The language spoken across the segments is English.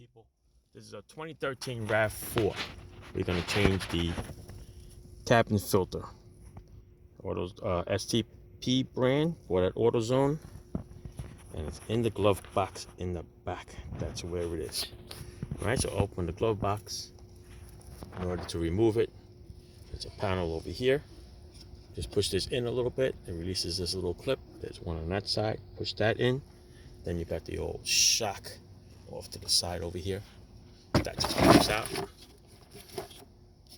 people. This is a 2013 Rav4. We're going to change the cabin filter. Auto STP brand for that AutoZone. And it's in the glove box in the back. That's where it is. Alright, so open the glove box. In order to remove it, there's a panel over here. Just push this in a little bit. It releases this little clip. There's one on that side. Push that in. Then you got the old shock off to the side over here. That just pops out.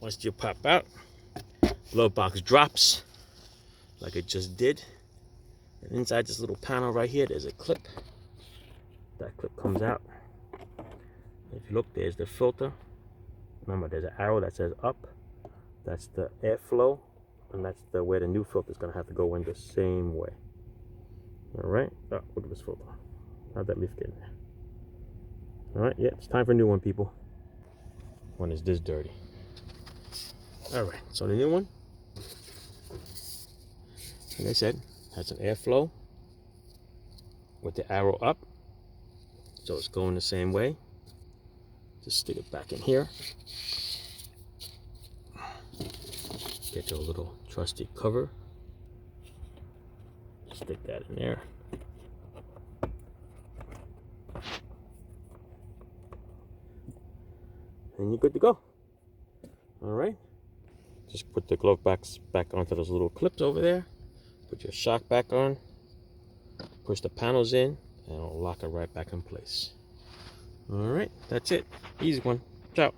Once you pop out, glove box drops like it just did. And inside this little panel right here, there's a clip. That clip comes out. If you look, there's the filter. Remember, there's an arrow that says up. That's the airflow, and that's the where the new filter is going to have to go in the same way. All right. Oh, look at this filter. How'd that leaf get in there? All right. Yeah, it's time for a new one, people. One is this dirty. All right. So the new one, like I said, has an airflow with the arrow up, so it's going the same way. Just stick it back in here. Get your little trusty cover. Stick that in there. And you're good to go. All right. Just put the glove box back onto those little clips over there. Put your shock back on. Push the panels in, and it'll lock it right back in place. All right. That's it. Easy one. Ciao.